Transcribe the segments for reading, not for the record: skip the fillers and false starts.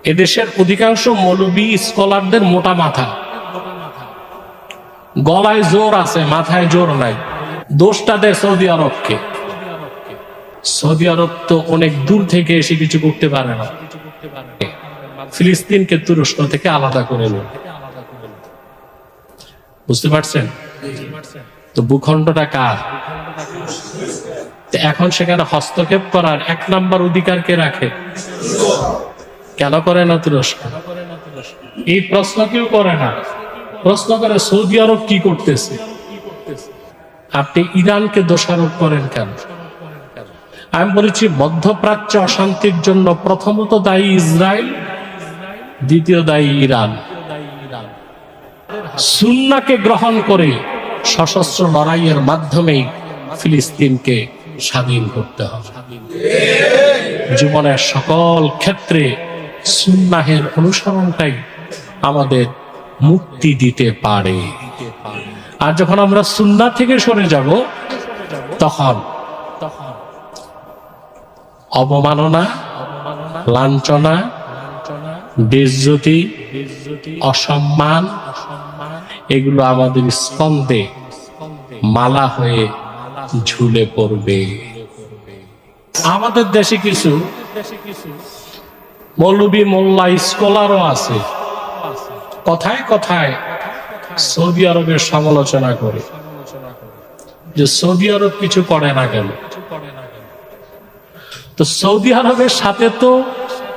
এদেশের অধিকাংশ মৌলবী স্কলারদের মোটা মাথা, গলায় জোর আছে, মাথায় জোর নাই। দোষটা দেয় সৌদি আরবকে। সৌদি আরব তো অনেক দূর থেকে এসে কিছু করতে পারে না, ফিলিস্তিনকে তুরস্ক থেকে আলাদা করে নেয়। বুঝতে পারছেন? তো ভূখণ্ডটা কার? এখন সেখানে হস্তক্ষেপ করার 1 নম্বর অধিকার কে রাখে? কেন করে না তুরস্ক? এই প্রশ্ন কেউ করে না। প্রশ্ন করে সৌদি আরব কি করতেছে। আপনি ইরানকে দোষারোপ করেন কেন? আমি বলেছি মধ্যপ্রাচ্য অশান্তির জন্য প্রথমত দায়ী ইসরায়েল, দ্বিতীয় দায়ী ইরান। সুন্নাহকে গ্রহণ করে সশস্ত্র লড়াইয়ের মাধ্যমেই ফিলিস্তিনকে স্বাধীন করতে হবে। জীবনের সকল ক্ষেত্রে সুন্নাহের অনুসরণটাই আমাদের মুক্তি দিতে পারে। আর যখন আমরা সুন্নাহ থেকে সরে যাব, তখন অবমাননা, লাঞ্ছনা, বেইজ্জতি, অসম্মান এগুলো আমাদের স্কন্ধে মালা হয়ে ঝুলে পড়বে। আমাদের দেশে কিছু মৌলবী মোল্লা স্কলারও আছে, কথায় কথায় সৌদি আরবের সমালোচনা করে যে সৌদি আরব কিছু করে না কেন। তো সৌদি আরবের সাথে তো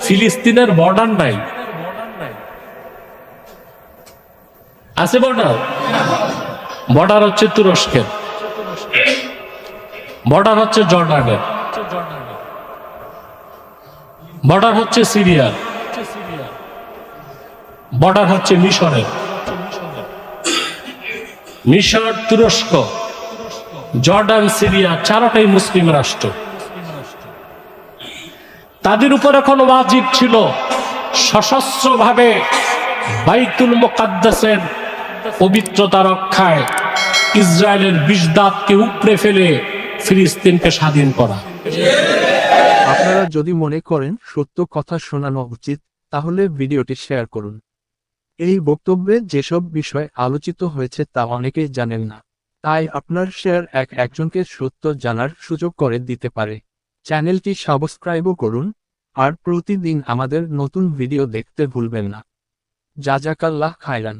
ফিলিস্তিনের বর্ডার নাই, আছে বর্ডার? বর্ডার হচ্ছে তুরস্কের, বর্ডার হচ্ছে জর্ডানের, বর্ডার হচ্ছে সিরিয়ার, বর্ডার হচ্ছে মিশরের। মিশর, তুরস্ক, জর্ডান, সিরিয়া চারটাই মুসলিম রাষ্ট্র। তাদের উপর এখন ওয়াজিব ছিল সশস্ত্রভাবে বাইতুল মুকাদ্দাসের পবিত্রতা রক্ষায় ইসরায়েলের বিষদাঁতকে উপড়ে ফেলে ফিলিস্তিনকে স্বাধীন করা। আপনারা যদি মনে করেন সত্য কথা শোনানো উচিত, তাহলে ভিডিওটি শেয়ার করুন। এই বক্তব্যে যেসব বিষয় আলোচিত হয়েছে তা অনেকেই জানেন না, তাই আপনার শেয়ার একজনকে সত্য জানার সুযোগ করে দিতে পারে। চ্যানেলটি সাবস্ক্রাইবও করুন, আর প্রতিদিন আমাদের নতুন ভিডিও দেখতে ভুলবেন না। জাজাকাল্লাহ খায়রান।